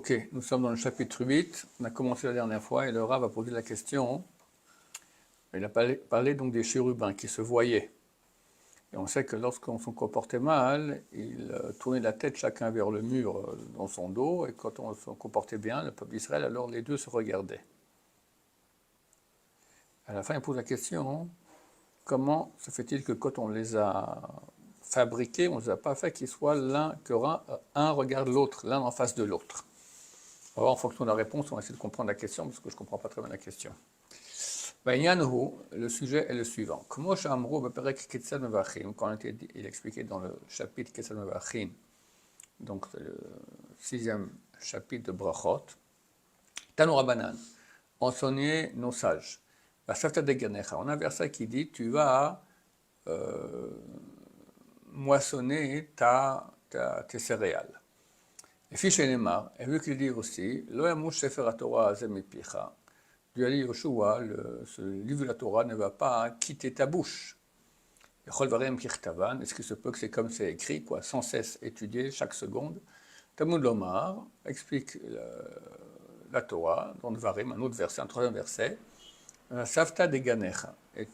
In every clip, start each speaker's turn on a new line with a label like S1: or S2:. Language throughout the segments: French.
S1: Ok, nous sommes dans le chapitre 8, on a commencé la dernière fois et le Rav a posé la question, il a parlé donc des chérubins qui se voyaient. Et on sait que lorsqu'on se comportait mal, ils tournaient la tête chacun vers le mur dans son dos, et quand on se comportait bien, le peuple d'Israël, alors les deux se regardaient. À la fin, il pose la question, comment se fait-il que quand on les a fabriqués, on ne les a pas fait qu'ils soient un regarde l'autre, l'un en face de l'autre. Alors, en fonction de la réponse, on va essayer de comprendre la question, parce que je ne comprends pas très bien la question. Le sujet est le suivant. Quand il expliquait dans le chapitre Ketzad Mevachim, donc le 6e chapitre de Brachot, Tanu Rabbanan, enseignait nos sages. On a un verset qui dit, tu vas moissonner tes céréales. Et fiche Neymar, et vu qu'il dit aussi, Lo yamush sefer Torah azemipicha, Dieu a dit Yoshua, ce livre de la Torah ne va pas quitter ta bouche. Est-ce qu'il se peut que c'est comme c'est écrit, quoi, sans cesse étudié chaque seconde? Talmud Lomar explique la Torah, dans Dvarim, un autre verset, un troisième verset, Savta de Ganecha, et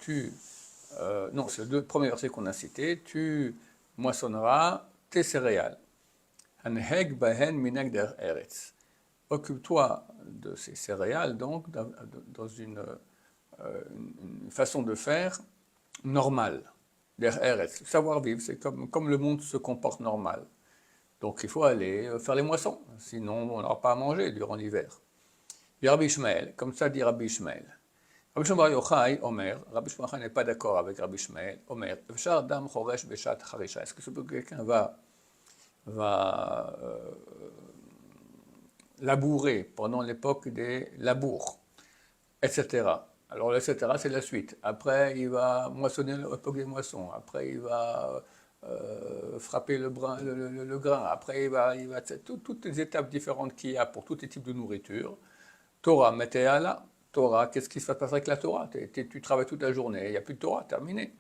S1: non, c'est le premier verset qu'on a cité, tu moissonneras tes céréales. Hanheg bahen minag der eretz. Occupe-toi de ces céréales, donc, dans une façon de faire normale. Der eretz, savoir-vivre, c'est comme le monde se comporte normal. Donc il faut aller faire les moissons, sinon on n'aura pas à manger durant l'hiver. Rabbi Ishmael, comme ça dit Rabbi Ishmael. Rabbi Shimon Bar Yochai, Omer, Rabbi Shimon Bar Yochai n'est pas d'accord avec Rabbi Ishmael, Omer, est-ce que quelqu'un va labourer pendant l'époque des labours, etc. Alors, etc., c'est la suite. Après, il va moissonner l'époque des moissons. Après, il va frapper le grain. Après, il va toutes les étapes différentes qu'il y a pour tous les types de nourriture. Torah, Meteala. Torah, qu'est-ce qui se passe avec la Torah? Tu travailles toute la journée, il n'y a plus de Torah, terminé.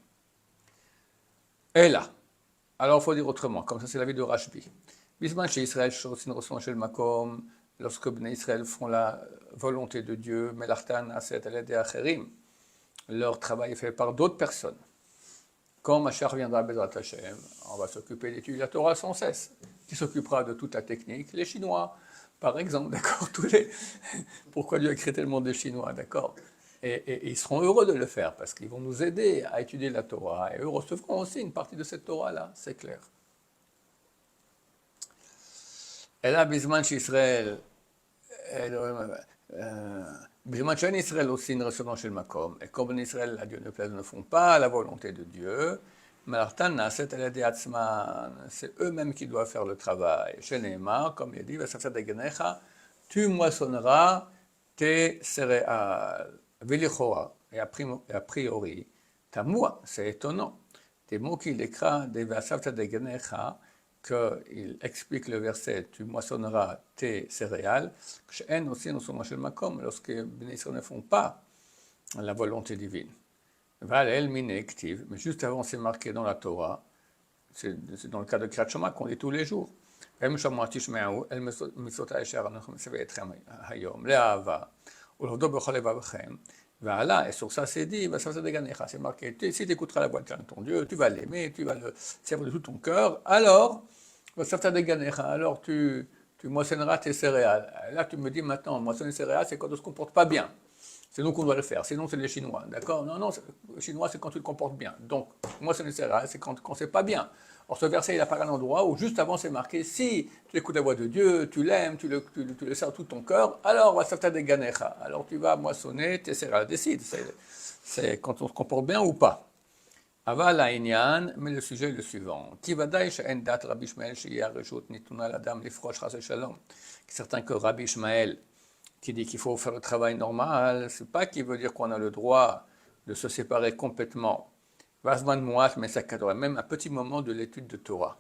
S1: Et là, alors il faut dire autrement, comme ça c'est l'avis de Rashbi. Bisman chez Israël, lorsque Bnei Israël font la volonté de Dieu, leur travail est fait par d'autres personnes. Quand Mashiach viendra, Bezrat Hashem, on va s'occuper d'étudier la Torah sans cesse. Qui s'occupera de toute la technique? Les Chinois, par exemple, d'accord. Pourquoi Dieu a créé tellement de Chinois, d'accord? Et ils seront heureux de le faire, parce qu'ils vont nous aider à étudier la Torah, et eux recevront aussi une partie de cette Torah-là, c'est clair. Et là, Bisman chez Israël, Bisman chez Israël aussi, une restaurant chez le Makom, et comme en Israël, la Dieu ne plaise, ne font pas la volonté de Dieu, c'est eux-mêmes qui doivent faire le travail. Chez Neymar, comme il dit, tu moissonneras tes céréales. Et a priori, ta moi, c'est étonnant. Des mots qu'il écrit, des Vasavta de Genecha, qu'il explique le verset, tu moissonneras tes céréales, lorsque les Israël ne font pas la volonté divine. Mais juste avant, c'est marqué dans la Torah, c'est dans le cas de Kriyat Shema qu'on dit tous les jours. Voilà, et sur ça c'est dit, c'est marqué, si tu écouteras la voix de ton Dieu, tu vas l'aimer, tu vas le servir de tout ton cœur, alors tu moissonneras tes céréales. Là tu me dis maintenant, moissonner les céréales, c'est quand on ne se comporte pas bien. C'est nous qu'on doit le faire, sinon c'est les Chinois, d'accord? Non, les Chinois c'est quand tu te comportes bien. Donc, moissonner les céréales, c'est quand c'est pas bien. Or, ce verset, il apparaît à un endroit où juste avant c'est marqué, si tu écoutes la voix de Dieu, tu l'aimes, tu le sers de tout ton cœur, alors va s'afta des ganecha. Alors tu vas moissonner tes céréales. Décide, c'est quand on se comporte bien ou pas. Aval Inyan, mais le sujet est le suivant. C'est certain que Rabbi Ishmael, qui dit qu'il faut faire le travail normal, c'est pas qu'il veut dire qu'on a le droit de se séparer complètement. Même un petit moment de l'étude de Torah.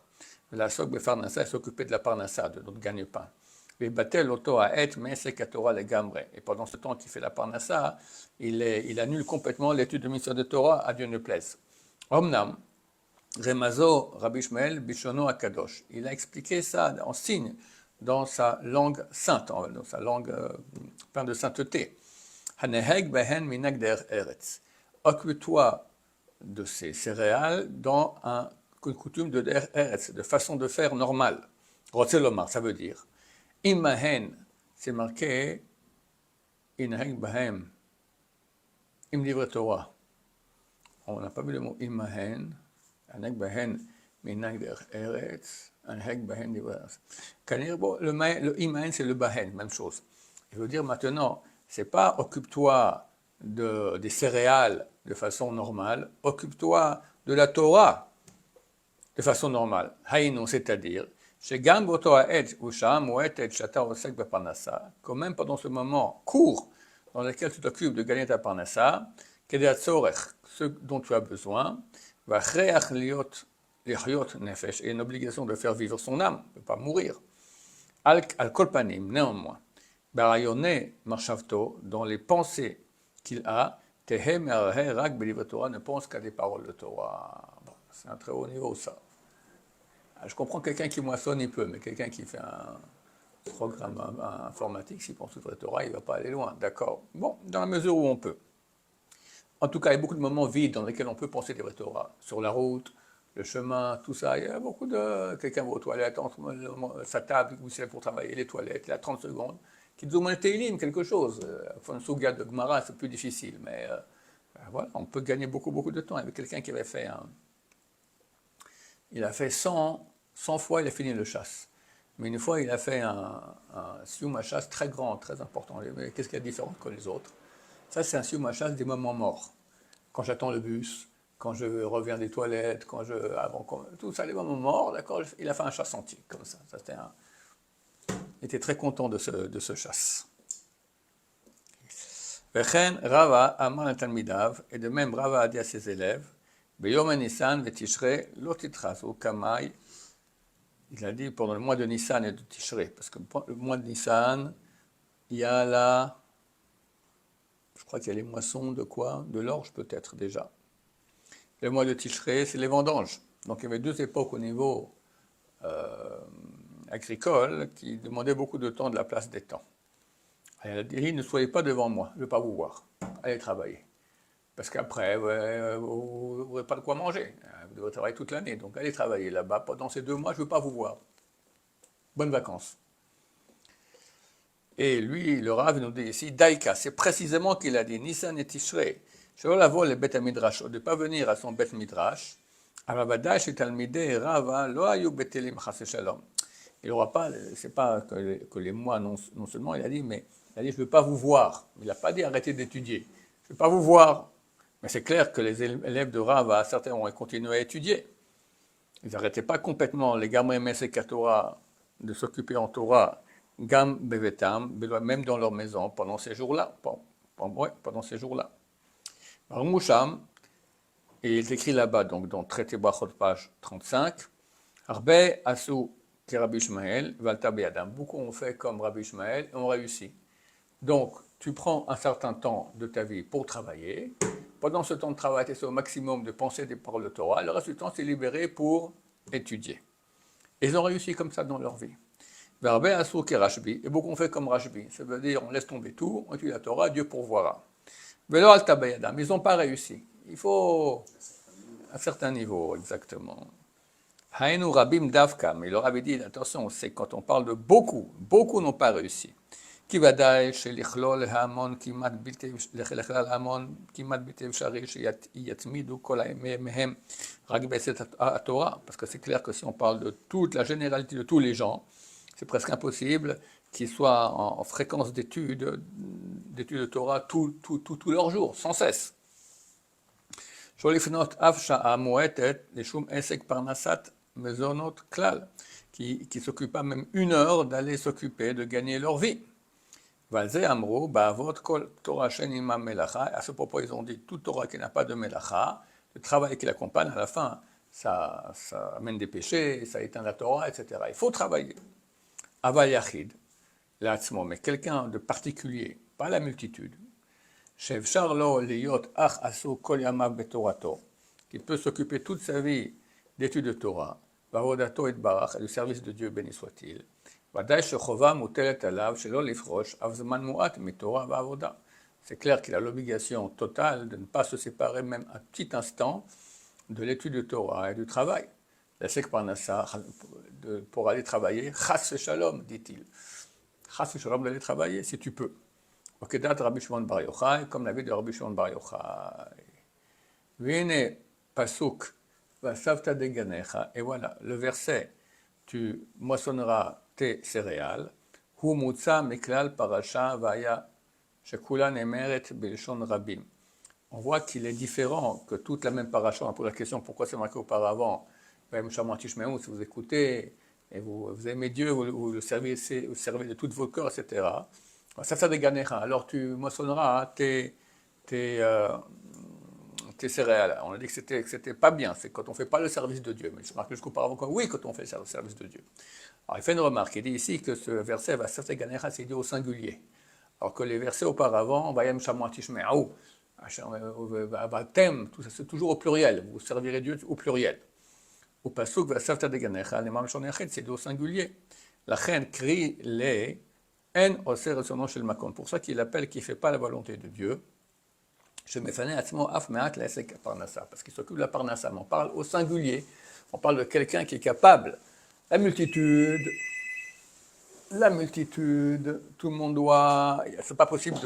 S1: La Sok Befarnassa, s'occuper de la Parnassa, de notre gagne-pain. Et pendant ce temps qu'il fait la Parnassa, il annule complètement l'étude de Mitzvot de Torah, à Dieu ne plaise. Omnam, Remazo Rabbi Ishmael Bishono Akadosh. Il a expliqué ça en signe dans sa langue sainte, dans sa langue pleine de sainteté. Haneheg behen minag der eretz. Occupe-toi de ces céréales dans une coutume de der eretz, de façon de faire normale. Rotzelomar, ça veut dire. Imahen, c'est marqué inheg bahem, im livre Torah. On n'a pas vu le mot imahen, haneg bahen minag der eretz, haneg bahen livre. Le imahen, c'est le bahen, même chose. Il veut dire maintenant, c'est pas occupe-toi des céréales de façon normale, occupe-toi de la Torah de façon normale. Haïnou, c'est-à-dire, quand même pendant ce moment court dans lequel tu t'occupes de gagner ta parnassa, ce dont tu as besoin, et une obligation de faire vivre son âme, ne pas mourir. Al-Kolpanim, néanmoins. Barayone Marshavto, dans les pensées qu'il a, Tehem Rak Belivre Torah ne pense qu'à des paroles de Torah. Bon, c'est un très haut niveau, ça. Je comprends quelqu'un qui moissonne, il peut, mais quelqu'un qui fait un programme informatique, s'il pense au vrai Torah, il ne va pas aller loin. D'accord. Bon, dans la mesure où on peut. En tout cas, il y a beaucoup de moments vides dans lesquels on peut penser des vrais Torah. Sur la route, le chemin, tout ça. Il y a beaucoup de. Quelqu'un va aux toilettes, entre sa table, où c'est pour travailler, les toilettes, il a 30 secondes. Qui nous ont Teilim, quelque chose. Une souga de Gemara, c'est plus difficile, mais voilà, on peut gagner beaucoup de temps. Avec quelqu'un qui avait fait il a fait 100 fois, il a fini le chasse. Mais une fois, il a fait un sioum à chasse très grand, très important. Qu'est-ce qu'il y a de différent que les autres? Ça, c'est un sioum à chasse des moments morts. Quand j'attends le bus, quand je reviens des toilettes, tout ça, les moments morts, d'accord, il a fait un chasse entier, comme ça. Il était très content de ce chasse. Vechen Rava Amar al-Talmidav, et de même Rava a dit à ses élèves, Beyom Nissan veTishrei lo titrasu kamai. Il a dit pendant le mois de Nissan et de Tishrei, parce que le mois de Nissan, il y a je crois qu'il y a les moissons de quoi? De l'orge peut-être déjà. Le mois de Tishrei, c'est les vendanges. Donc il y avait deux époques au niveau agricole qui demandaient beaucoup de temps de la place des temps. Elle a dit, ne soyez pas devant moi, je ne veux pas vous voir, allez travailler. Parce qu'après, vous n'aurez pas de quoi manger, vous devrez travailler toute l'année, donc allez travailler là-bas, pendant ces 2 mois, je ne veux pas vous voir. Bonnes vacances. Et lui, le Rav nous dit ici, Daïka, c'est précisément qu'il a dit, Nissan et Tishrei, je veux la voir le Bet Midrash, de ne pas venir à son Bet Midrash, Aravadash et Talmideh Rava, lo ayu betelim chas shalom. Il n'aura pas, c'est pas que les mois, non seulement il a dit, mais il a dit, je ne veux pas vous voir. Il n'a pas dit arrêtez d'étudier. Je ne veux pas vous voir. Mais c'est clair que les élèves de Rava, certains ont continué à étudier. Ils n'arrêtaient pas complètement, les gamins Mesek Torah, de s'occuper en Torah, Gam Bevetam, même dans leur maison, pendant ces jours-là. Pendant ces jours-là. Moucham, et il écrit là-bas, donc dans Traité Brachot, page 35, Arbe Asu Rabbi Ishmael, Valta Be'adam. Beaucoup ont fait comme Rabbi Ishmael et ont réussi. Donc, tu prends un certain temps de ta vie pour travailler. Pendant ce temps de travail, tu essaies au maximum de penser des paroles de Torah. Le reste du temps, c'est libéré pour étudier. Et ils ont réussi comme ça dans leur vie. Verbe Asur et Rashbi. Et beaucoup ont fait comme Rashbi. Ça veut dire, on laisse tomber tout, on étudie la Torah, Dieu pourvoira. Velo Alta Be'adam. Ils n'ont pas réussi. Il faut un certain niveau, exactement. Haïnou Rabim Davka, mais il leur avait dit, attention, c'est quand on parle de beaucoup n'ont pas réussi. Qui va dire chez l'ichlol hamon kimat bitev l'ichlal hamon kimat bitev shari yatmidu kol mehem ragbeset à Torah, parce que c'est clair que si on parle de toute la généralité de tous les gens, c'est presque impossible qu'ils soient en fréquence d'études de Torah tous leurs jours, sans cesse. Sholifnot afsha amoetet leshum esek parnasat mezonot klal, qui s'occupent pas même 1 heure d'aller s'occuper de gagner leur vie. Valze amro ba'avot kol Torah shenima melacha. À ce propos, ils ont dit toute Torah qui n'a pas de melacha, le travail qui l'accompagne, à la fin, ça amène des péchés, ça éteint la Torah, etc. Il faut travailler. Aval yachid, l'atzmo, mais quelqu'un de particulier, pas la multitude. Shevchar lo liyot ach asu kol yamav betorato, qui peut s'occuper toute sa vie d'études de Torah, Vavodato et Barach, et le service de Dieu, béni soit-il. ודאי שחובה מוטלת עליו שלא לפרוש אף זמן מועט מתורה ועבודה. C'est clair qu'il a l'obligation totale de ne pas se séparer même un petit instant de l'étude du Torah et du travail. Laissez que Parnassa, pour aller travailler, chas shalom, dit-il. Chas shalom d'aller travailler, si tu peux. Okedat Rabbi Shimon Bar Yochai, comme l'avis de Rabbi Shimon Bar Yochai. Vine pasuk vasavta de ganecha, et voilà, le verset, tu moissonneras tes céréales, hu mutza miklal parasha vaya shekula nemeret bilshon rabim. On voit qu'il est différent que toute la même paracha. On pose la question pourquoi c'est marqué auparavant. Si vous écoutez et vous aimez Dieu, vous le servez de tout votre corps, etc. Ça fait des ganecha. Alors tu moissonneras tes céréales. On a dit que c'était pas bien. C'est quand on ne fait pas le service de Dieu. Mais c'est marqué jusqu'auparavant que oui, quand on fait le service de Dieu. Alors il fait une remarque. Il dit ici que ce verset va faire des ganecha, c'est dit au singulier. Alors que les versets auparavant, vayem shamwa tishme'u, thème, tout ça, c'est toujours au pluriel. Vous servirez Dieu au pluriel. Au pasuk vasavta de ganecha, les mamshon yachid, c'est au singulier. La reine crie les en oser resonon shel makom. Pour ça qu'il appelle qui ne fait pas la volonté de Dieu. Je me fais atzmo af me'at laesek parnassa, parce qu'il s'occupe de la parnassa. Mais on parle au singulier. On parle de quelqu'un qui est capable. La multitude, tout le monde doit. C'est pas possible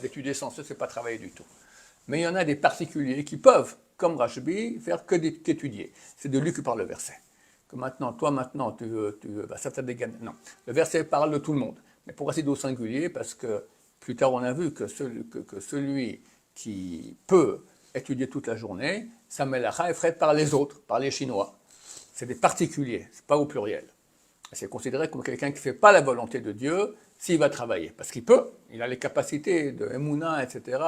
S1: d'étudier sans ça, c'est pas travailler du tout. Mais il y en a des particuliers qui peuvent, comme Rashbi, faire que d'étudier. C'est de lui que parle le verset. Que maintenant, tu veux ça t'a dégagé. Non, le verset parle de tout le monde. Mais pourquoi c'est au singulier? Parce que plus tard, on a vu que celui qui peut étudier toute la journée, sa melacha est faite par les autres, par les Chinois. C'est des particuliers, c'est pas au pluriel. C'est considéré comme quelqu'un qui ne fait pas la volonté de Dieu s'il va travailler. Parce qu'il peut, il a les capacités de Emouna, etc.,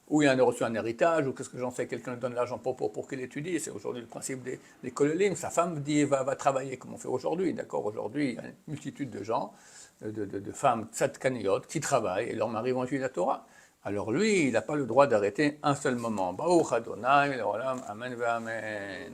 S1: ou il a reçu un héritage, ou qu'est-ce que j'en sais, quelqu'un lui donne l'argent pour qu'il étudie. C'est aujourd'hui le principe des kolélim. Sa femme dit va travailler, comme on fait aujourd'hui. D'accord, aujourd'hui, il y a une multitude de gens, de femmes tzadkaniyot, qui travaillent, et leurs maris vont étudier la Torah. Alors lui, il n'a pas le droit d'arrêter un seul moment. Baruch Adonai, Amen ve Amen.